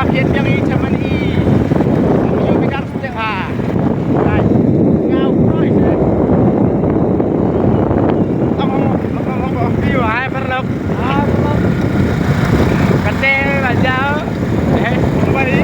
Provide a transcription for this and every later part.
hiện yang ini zaman ini menuju bidang setiap hari. Ngau thôi. Ông view hai phần lộc. Cà tê và dao. Không phải đi.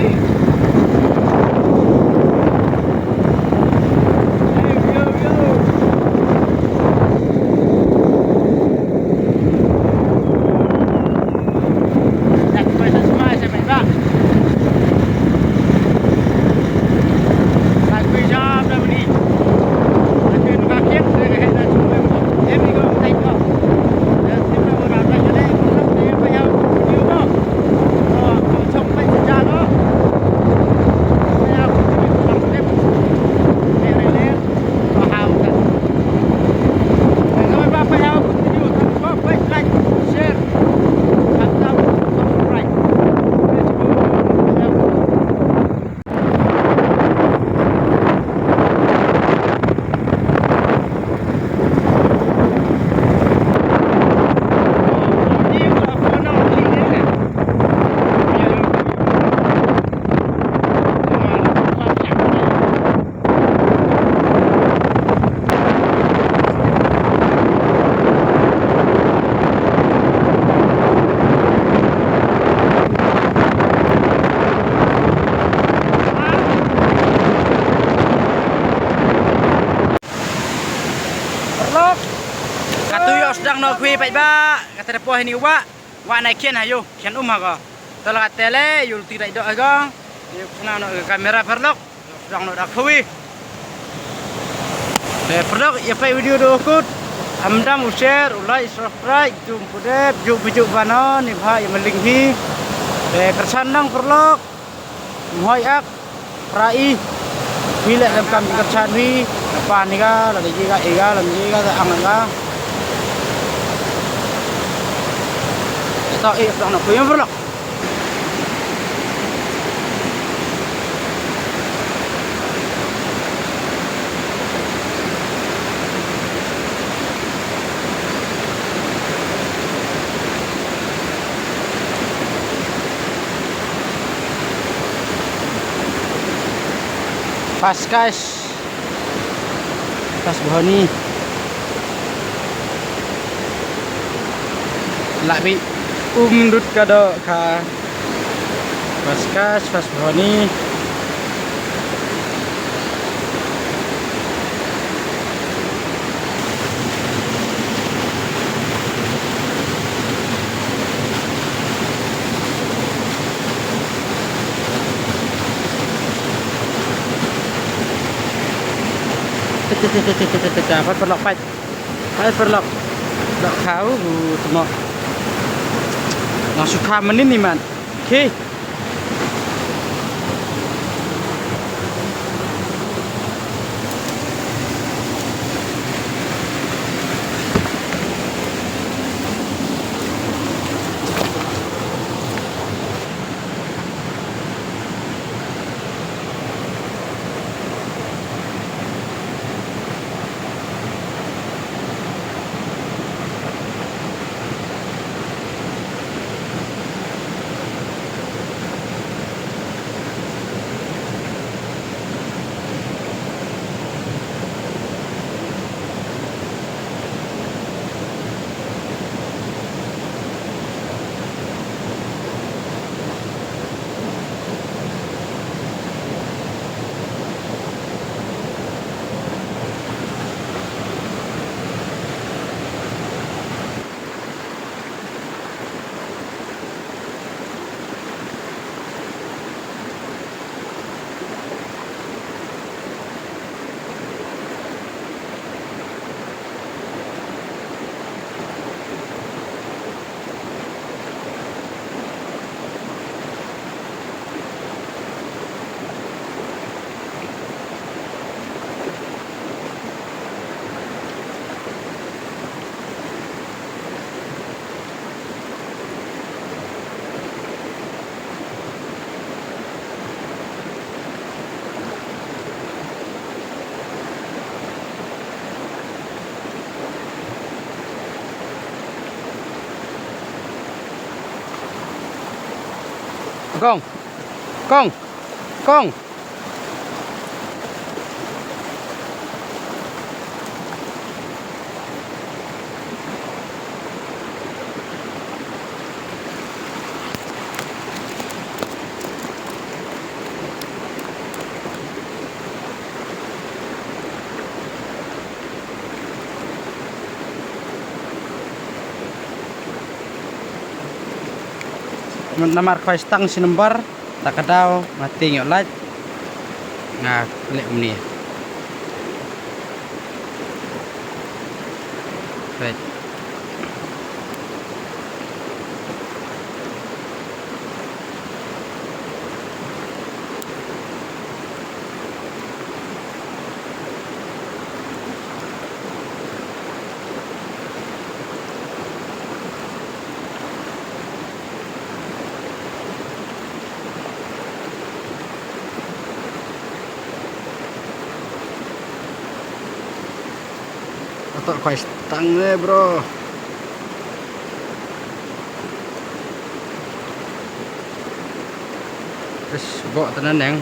Sedang nak kui baik ba kata depoh ini wa naik kian hayo kian ha telah tele yul tidak do agong kena nak kamera perlok sedang nak kui perlok ya pai video do kut amdam share like subscribe jum pudep juk bujuk banon ni bha yang meling hi kersandang perlok mohoi ak rai bila dalam kam kersan hi depan ni ga la ji ga ega lam ji ga ang ga tak sedang nak kuih perlok. Pas guys. Pas bawah ni. Labi dut kado ka paskas pas boni dapat perlok pai perlok kau semua langsung kamenin nih man. Oke. Không Kong. Kong. Namar khoi stang sinembar tak kadau mati nyok laj nah lek ni baik otot khoi stang bro. Terus bawa tenan yang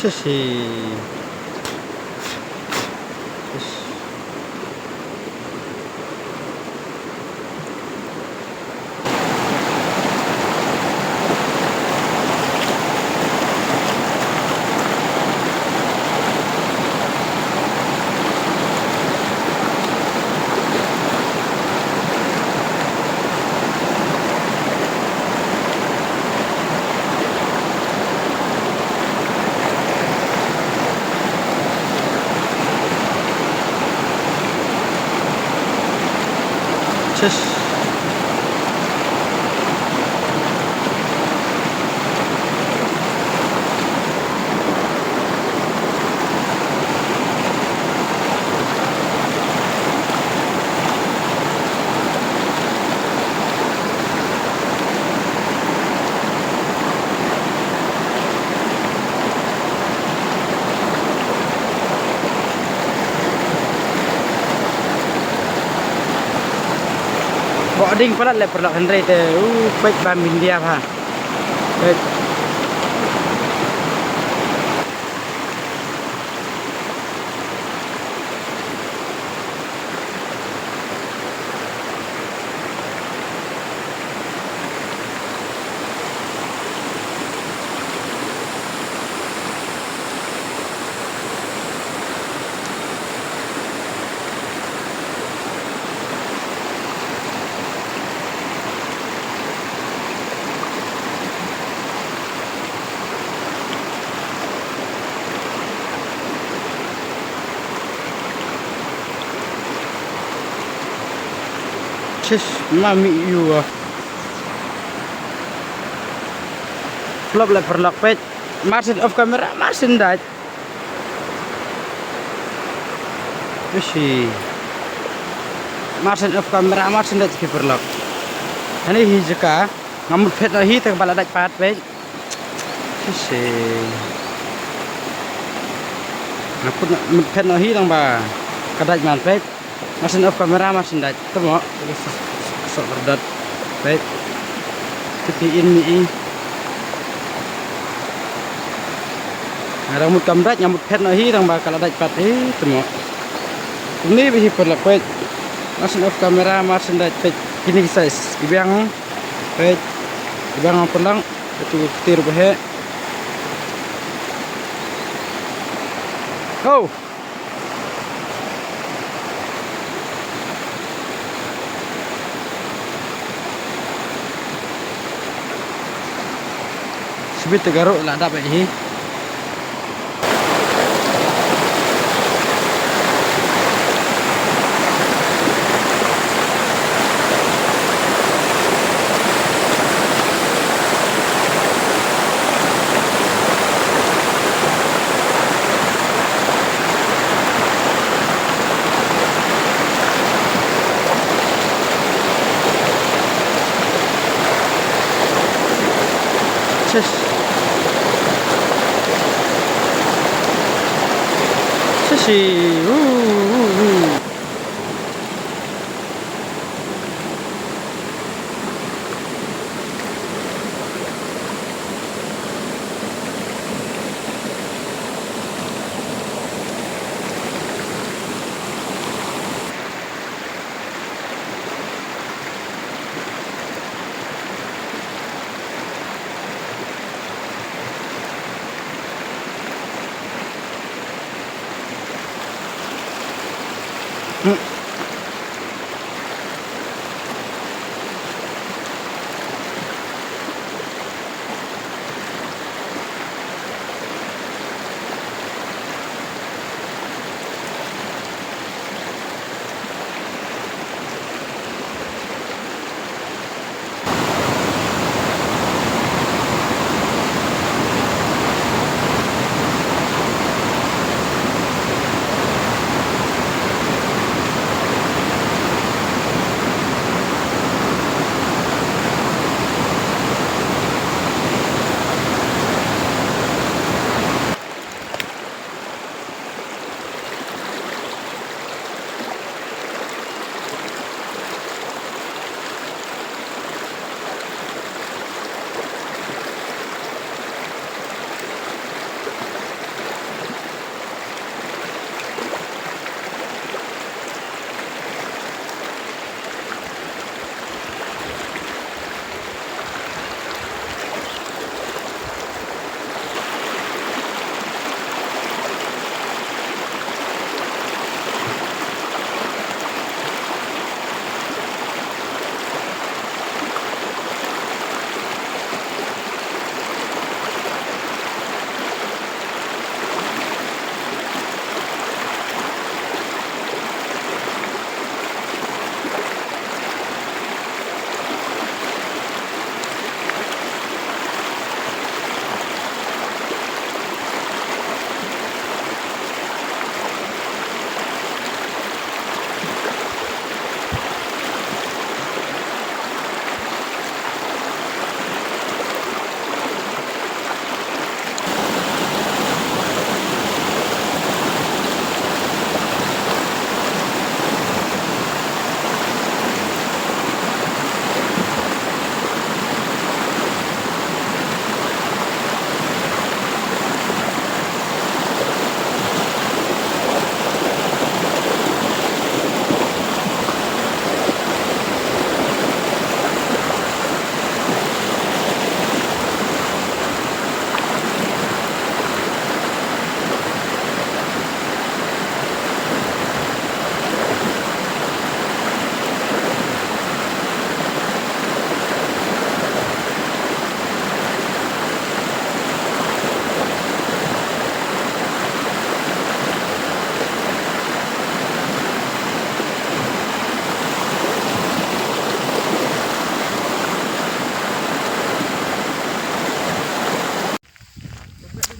sih. Boarding pala le perlok Henry te baik bam India ha. Baik. Mami you vlog like vlog page margin of camera margin dat Wishi margin of camera margin dat vlog ini hijaka ngamut pet lagi teng kepala dak pat pe si ngaput ngamut pet lagi tang ba kadaj man pe masin off kamera masin dak temo sok berdat pe ketiin ni rambut kamrat nyambut pet lagi tang ba kala dak pat temo ini bisi perlak pe masin off kamera masin dak pe kini size ibang pe ibang pulang itu ketir bahe oh sebit tegaruk lah dapat ini sesi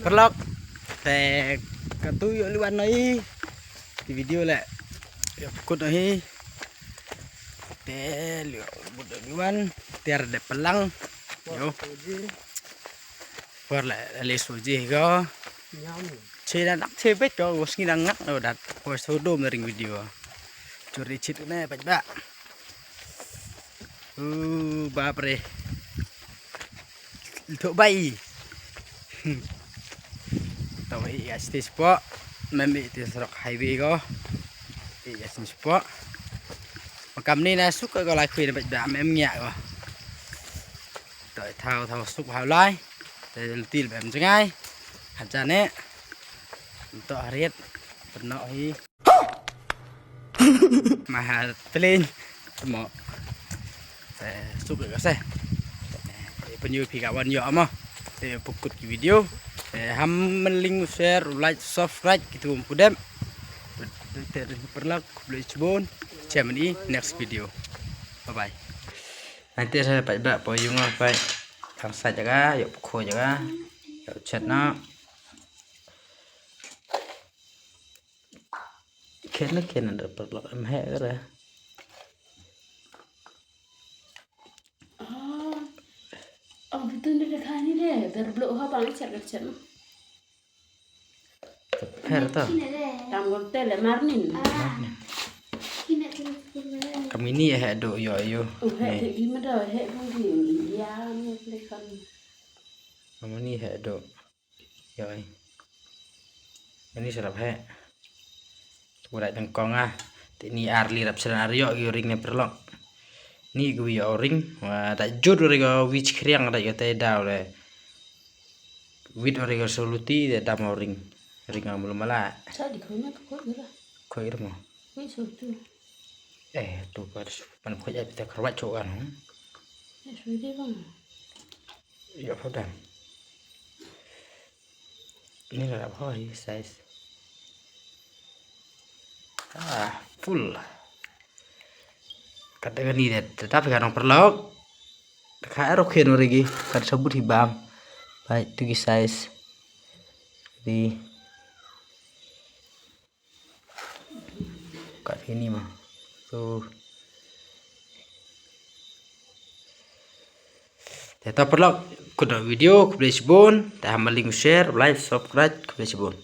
Perlok teh katuy liwan nai di video lek ya kut nai teh liwan tiar de pelang Yo. Buat lại suji go. Chơi nặng chơi bết cho bos nghi đang ngắt rồi đặt hồi số đôm là ring video. Curi chit này bạch bạ. Babre. Thợ bay. Tàu ấy stage sport. Mẹ bị tiền sọc highway go. Stage sport. Mà cầm này là xúc cái lại khuyên bạch bạ em nhẹ go. Đợi thao xúc hào lai. Để tiền em cho ngay. Hạt ra nè. Tọa riết phần nọ hi mà lên mỏ xúc được cái xe bao nhiêu thì cảวันnhỏ mà để phục cột video để ham link share like subscribe gitu pudem perlu boleh coba cek ini next video bye bye nanti saya baca poyung apa thằng sai jaga yuk khô jaga yuk chat nó kena ada perlu emhe kira. Oh betul nih dekat ini deh, berbelok apa banget cek. Per tuh. Tanggul tele marnin. Kami ini ya do yo. Hek gimana dah, hek mungkin dia nih lekan. Kami ini ya do yo. Ini serap hek. Udah tengkong thì ni arli rap seran aryo ring ne perlok ni gue yo ring wa ta jod ring go wich kriang da yo te daw le wit ring go soluti de dam ring amul mala Sa di kau nak kau gila. ko irmo Wih suatu. tu par pan ko ja pita karwa cho kan Sudah bang. yo fodan ini là hoi size full kadang ni deh tetapi kadang perlu kayak rokin lagi kadang sebut hibam baik tuh size di kayak ini mah tuh tetap perlu kudu video kebetulan dah link share like subscribe kebetulan